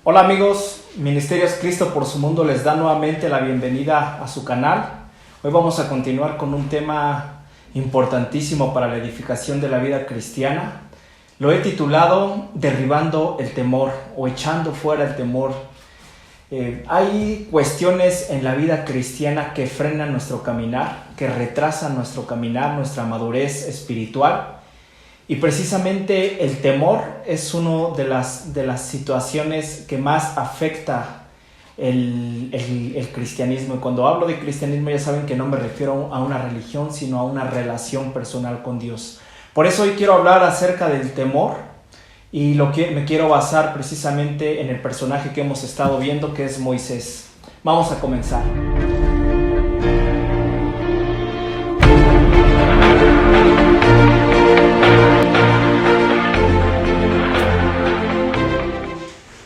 Hola amigos, Ministerios Cristo por su Mundo les da nuevamente la bienvenida a su canal. Hoy vamos a continuar con un tema importantísimo para la edificación de la vida cristiana. Lo he titulado Derribando el temor o echando fuera el temor. Hay cuestiones en la vida cristiana que frenan nuestro caminar, que retrasan nuestro caminar, nuestra madurez espiritual. Y precisamente el temor es una de las situaciones que más afecta el cristianismo. Y cuando hablo de cristianismo ya saben que no me refiero a una religión, sino a una relación personal con Dios. Por eso hoy quiero hablar acerca del temor y me quiero basar precisamente en el personaje que hemos estado viendo, que es Moisés. Vamos a comenzar.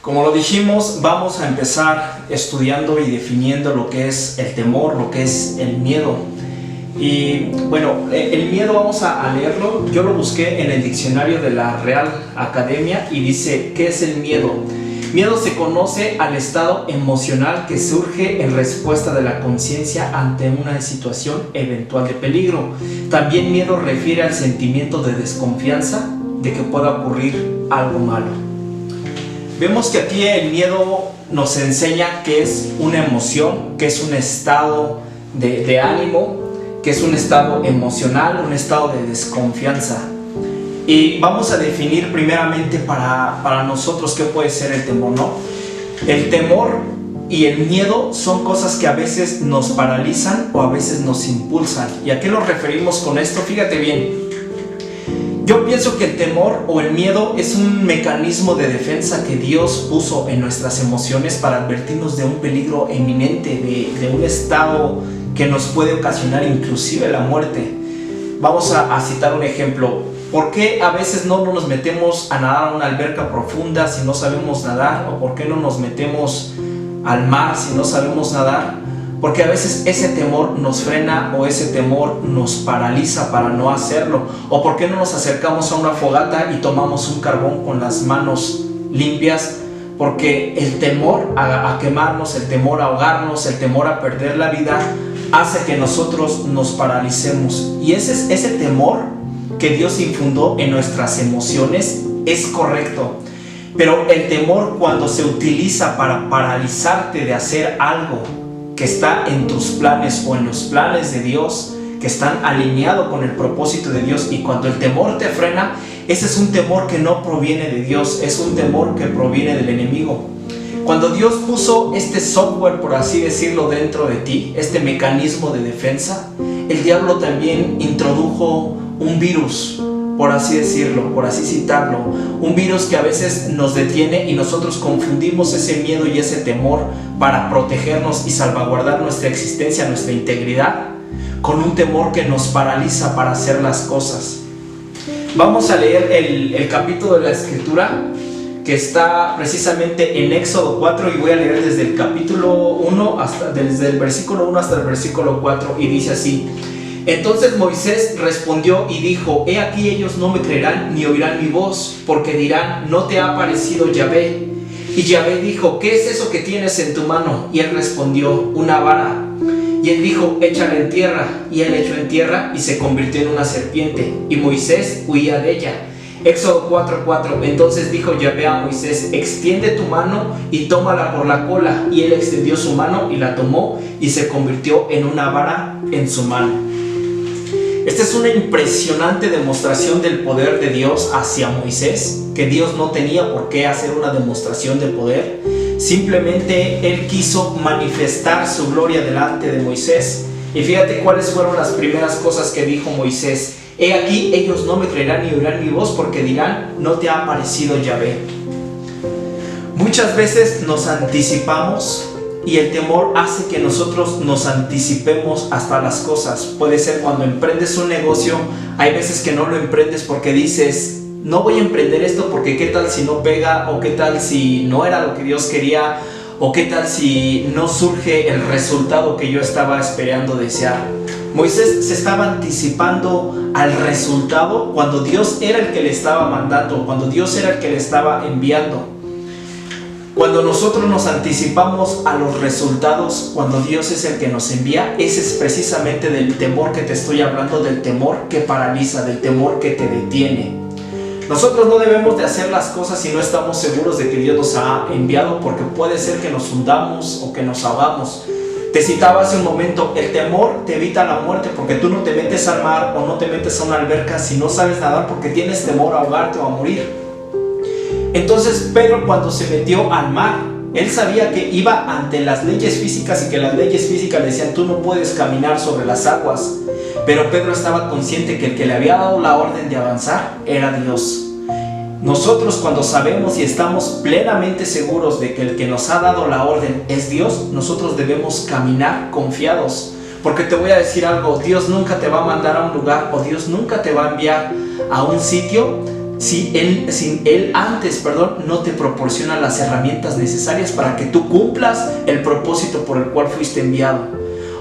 Como lo dijimos, vamos a empezar estudiando y definiendo lo que es el temor, lo que es el miedo. Y bueno, el miedo vamos a leerlo. Yo lo busqué en el diccionario de la Real Academia y dice, ¿qué es el miedo? Miedo se conoce al estado emocional que surge en respuesta de la conciencia ante una situación eventual de peligro. También miedo refiere al sentimiento de desconfianza de que pueda ocurrir algo malo. Vemos que aquí el miedo nos enseña que es una emoción, que es un estado de ánimo, que es un estado emocional, un estado de desconfianza. Y vamos a definir primeramente para nosotros qué puede ser el temor, ¿no? El temor y el miedo son cosas que a veces nos paralizan o a veces nos impulsan. ¿Y a qué nos referimos con esto? Fíjate bien. Yo pienso que el temor o el miedo es un mecanismo de defensa que Dios puso en nuestras emociones para advertirnos de un peligro inminente, de un estado que nos puede ocasionar inclusive la muerte. Vamos a citar un ejemplo. ¿Por qué a veces no nos metemos a nadar a una alberca profunda si no sabemos nadar? ¿O por qué no nos metemos al mar si no sabemos nadar? Porque a veces ese temor nos frena o ese temor nos paraliza para no hacerlo. O por qué no nos acercamos a una fogata y tomamos un carbón con las manos limpias. Porque el temor a quemarnos, el temor a ahogarnos, el temor a perder la vida hace que nosotros nos paralicemos. Y ese temor que Dios infundó en nuestras emociones es correcto. Pero el temor, cuando se utiliza para paralizarte de hacer algo que está en tus planes o en los planes de Dios, que están alineados con el propósito de Dios, y cuando el temor te frena, ese es un temor que no proviene de Dios, es un temor que proviene del enemigo. Cuando Dios puso este software, por así decirlo, dentro de ti, este mecanismo de defensa, el diablo también introdujo un virus, por así decirlo, por así citarlo, un virus que a veces nos detiene y nosotros confundimos ese miedo y ese temor para protegernos y salvaguardar nuestra existencia, nuestra integridad, con un temor que nos paraliza para hacer las cosas. Vamos a leer el capítulo de la Escritura que está precisamente en Éxodo 4 y voy a leer desde el capítulo 1 desde el versículo 1 hasta el versículo 4 y dice así: Entonces Moisés respondió y dijo: He aquí ellos no me creerán ni oirán mi voz, porque dirán: ¿no te ha aparecido Yahvé? Y Yahvé dijo: ¿qué es eso que tienes en tu mano? Y él respondió: una vara. Y él dijo: échala en tierra. Y él echó en tierra y se convirtió en una serpiente, y Moisés huía de ella. Éxodo 4:4. Entonces dijo Yahvé a Moisés: extiende tu mano y tómala por la cola. Y él extendió su mano y la tomó, y se convirtió en una vara en su mano. Esta es una impresionante demostración del poder de Dios hacia Moisés, que Dios no tenía por qué hacer una demostración de poder. Simplemente Él quiso manifestar su gloria delante de Moisés. Y fíjate cuáles fueron las primeras cosas que dijo Moisés: He aquí ellos no me creerán ni oirán mi voz, porque dirán: no te ha aparecido Yahvé. Muchas veces nos anticipamos y el temor hace que nosotros nos anticipemos hasta las cosas. Puede ser cuando emprendes un negocio, hay veces que no lo emprendes porque dices: no voy a emprender esto porque qué tal si no pega, o qué tal si no era lo que Dios quería, o qué tal si no surge el resultado que yo estaba esperando desear. Moisés se estaba anticipando al resultado cuando Dios era el que le estaba mandando, cuando Dios era el que le estaba enviando. Cuando nosotros nos anticipamos a los resultados, cuando Dios es el que nos envía, ese es precisamente del temor que te estoy hablando, del temor que paraliza, del temor que te detiene. Nosotros no debemos de hacer las cosas si no estamos seguros de que Dios nos ha enviado, porque puede ser que nos hundamos o que nos ahogamos. Te citaba hace un momento, el temor te evita la muerte, porque tú no te metes al mar o no te metes a una alberca si no sabes nadar, porque tienes temor a ahogarte o a morir. Entonces Pedro, cuando se metió al mar, él sabía que iba ante las leyes físicas y que las leyes físicas le decían: tú no puedes caminar sobre las aguas. Pero Pedro estaba consciente que el que le había dado la orden de avanzar era Dios. Nosotros, cuando sabemos y estamos plenamente seguros de que el que nos ha dado la orden es Dios, nosotros debemos caminar confiados. Porque te voy a decir algo: Dios nunca te va a mandar a un lugar, o Dios nunca te va a enviar a un sitio si Él antes no te proporciona las herramientas necesarias para que tú cumplas el propósito por el cual fuiste enviado.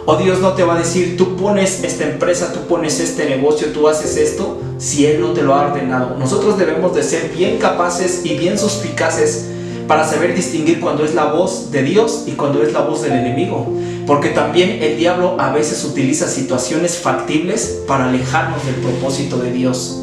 O Dios no te va a decir: tú pones esta empresa, tú pones este negocio, tú haces esto, si Él no te lo ha ordenado. Nosotros debemos de ser bien capaces y bien suspicaces para saber distinguir cuando es la voz de Dios y cuando es la voz del enemigo. Porque también el diablo a veces utiliza situaciones factibles para alejarnos del propósito de Dios.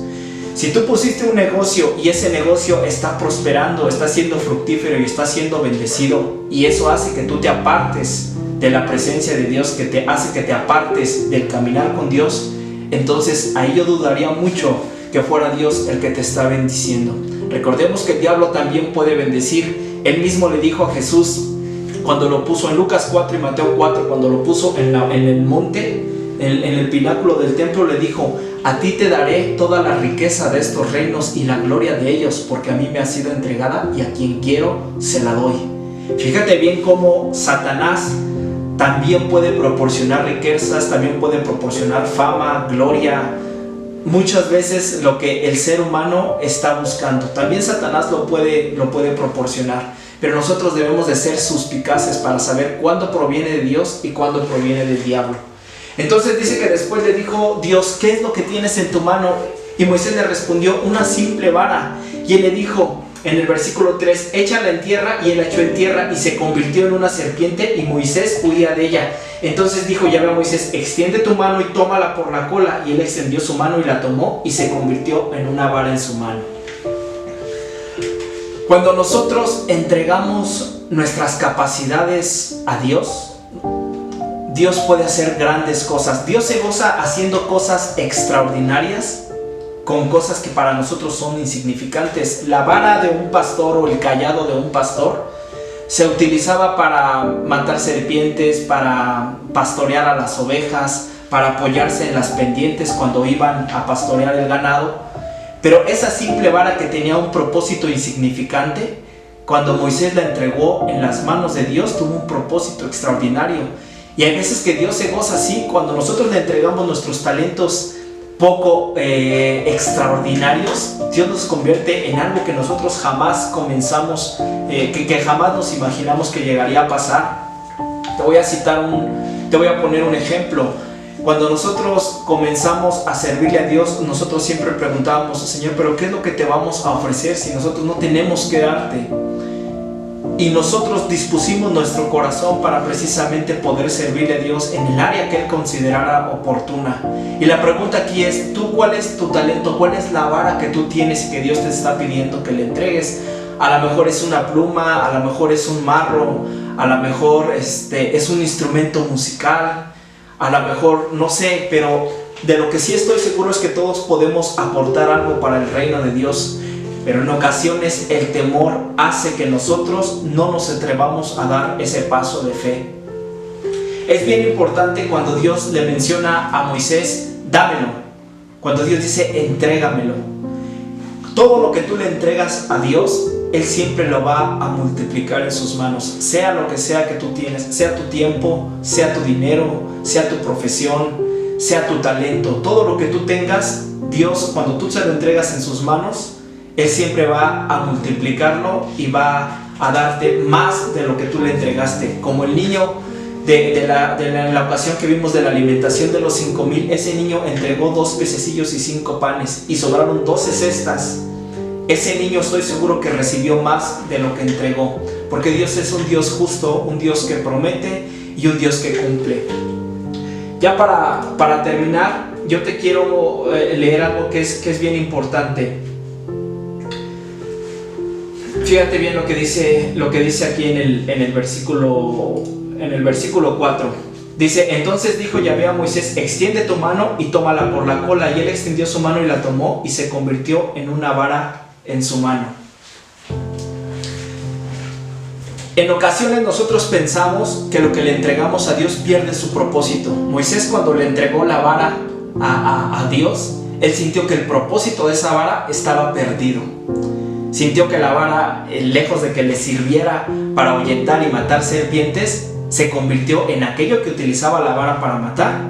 Si tú pusiste un negocio y ese negocio está prosperando, está siendo fructífero y está siendo bendecido, y eso hace que tú te apartes de la presencia de Dios, que te hace que te apartes del caminar con Dios, entonces ahí yo dudaría mucho que fuera Dios el que te está bendiciendo. Recordemos que el diablo también puede bendecir. Él mismo le dijo a Jesús, cuando lo puso en Lucas 4 y Mateo 4, cuando lo puso en el monte, en el pináculo del templo, le dijo: a ti te daré toda la riqueza de estos reinos y la gloria de ellos, porque a mí me ha sido entregada y a quien quiero se la doy. Fíjate bien cómo Satanás también puede proporcionar riquezas, también puede proporcionar fama, gloria, muchas veces lo que el ser humano está buscando. También Satanás lo puede proporcionar, pero nosotros debemos de ser suspicaces para saber cuándo proviene de Dios y cuándo proviene del diablo. Entonces dice que después le dijo Dios: ¿qué es lo que tienes en tu mano? Y Moisés le respondió: una simple vara. Y él le dijo en el versículo 3: échala en tierra. Y él la echó en tierra y se convirtió en una serpiente, y Moisés huía de ella. Entonces dijo Yahvé a Moisés: extiende tu mano y tómala por la cola. Y él extendió su mano y la tomó, y se convirtió en una vara en su mano. Cuando nosotros entregamos nuestras capacidades a Dios, Dios puede hacer grandes cosas. Dios se goza haciendo cosas extraordinarias con cosas que para nosotros son insignificantes. La vara de un pastor o el cayado de un pastor se utilizaba para matar serpientes, para pastorear a las ovejas, para apoyarse en las pendientes cuando iban a pastorear el ganado. Pero esa simple vara, que tenía un propósito insignificante, cuando Moisés la entregó en las manos de Dios, tuvo un propósito extraordinario. Y hay veces que Dios se goza así, cuando nosotros le entregamos nuestros talentos poco extraordinarios. Dios nos convierte en algo que nosotros jamás comenzamos, que jamás nos imaginamos que llegaría a pasar. Te voy a poner un ejemplo. Cuando nosotros comenzamos a servirle a Dios, nosotros siempre preguntábamos: Señor, ¿pero qué es lo que te vamos a ofrecer si nosotros no tenemos que darte? Y nosotros dispusimos nuestro corazón para precisamente poder servirle a Dios en el área que Él considerara oportuna. Y la pregunta aquí es: ¿tú cuál es tu talento? ¿Cuál es la vara que tú tienes y que Dios te está pidiendo que le entregues? A lo mejor es una pluma, a lo mejor es un marro, a lo mejor es un instrumento musical, a lo mejor no sé, pero de lo que sí estoy seguro es que todos podemos aportar algo para el reino de Dios. Pero en ocasiones el temor hace que nosotros no nos atrevamos a dar ese paso de fe. Es bien importante cuando Dios le menciona a Moisés: dámelo. Cuando Dios dice: entrégamelo. Todo lo que tú le entregas a Dios, Él siempre lo va a multiplicar en sus manos. Sea lo que sea que tú tienes, sea tu tiempo, sea tu dinero, sea tu profesión, sea tu talento. Todo lo que tú tengas, Dios, cuando tú se lo entregas en sus manos, Él siempre va a multiplicarlo y va a darte más de lo que tú le entregaste. Como el niño de la ocasión que vimos de la alimentación de los 5,000, ese niño entregó 2 pececillos y 5 panes y sobraron 12 cestas. ese niño estoy seguro que recibió más de lo que entregó, porque Dios es un Dios justo, un Dios que promete y un Dios que cumple. Ya para terminar, yo te quiero leer algo que es bien importante. Fíjate bien lo que dice aquí en el versículo 4. Dice: entonces dijo Yahvé a Moisés: extiende tu mano y tómala por la cola. Y él extendió su mano y la tomó, y se convirtió en una vara en su mano. En ocasiones nosotros pensamos que lo que le entregamos a Dios pierde su propósito. Moisés, cuando le entregó la vara a Dios, él sintió que el propósito de esa vara estaba perdido. Sintió que la vara, lejos de que le sirviera para ahuyentar y matar serpientes, se convirtió en aquello que utilizaba la vara para matar.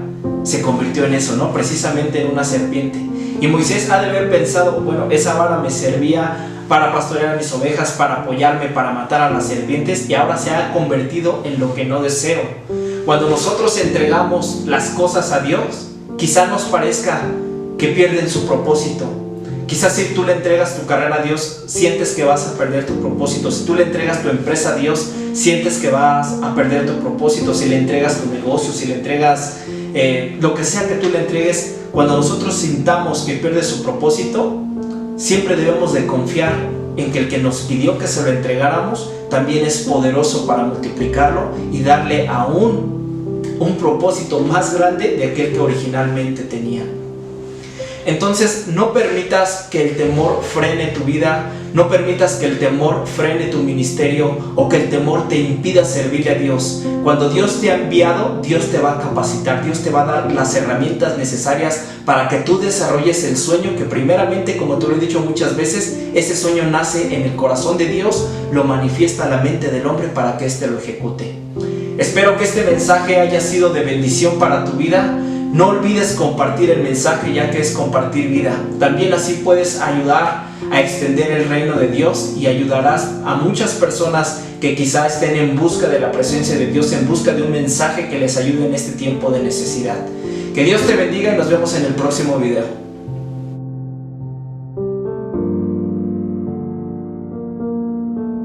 Se convirtió en eso, ¿no? Precisamente en una serpiente. Y Moisés ha de haber pensado: bueno, esa vara me servía para pastorear a mis ovejas, para apoyarme, para matar a las serpientes, y ahora se ha convertido en lo que no deseo. Cuando nosotros entregamos las cosas a Dios, quizá nos parezca que pierden su propósito. Quizás si tú le entregas tu carrera a Dios, sientes que vas a perder tu propósito. Si tú le entregas tu empresa a Dios, sientes que vas a perder tu propósito. Si le entregas tu negocio, si le entregas lo que sea que tú le entregues, cuando nosotros sintamos que pierde su propósito, siempre debemos de confiar en que el que nos pidió que se lo entregáramos también es poderoso para multiplicarlo y darle aún un propósito más grande de aquel que originalmente tenía. Entonces, no permitas que el temor frene tu vida, no permitas que el temor frene tu ministerio o que el temor te impida servirle a Dios. Cuando Dios te ha enviado, Dios te va a capacitar, Dios te va a dar las herramientas necesarias para que tú desarrolles el sueño que primeramente, como te lo he dicho muchas veces, ese sueño nace en el corazón de Dios, lo manifiesta a la mente del hombre para que éste lo ejecute. Espero que este mensaje haya sido de bendición para tu vida. No olvides compartir el mensaje, ya que es compartir vida. También así puedes ayudar a extender el reino de Dios y ayudarás a muchas personas que quizá estén en busca de la presencia de Dios, en busca de un mensaje que les ayude en este tiempo de necesidad. Que Dios te bendiga y nos vemos en el próximo video.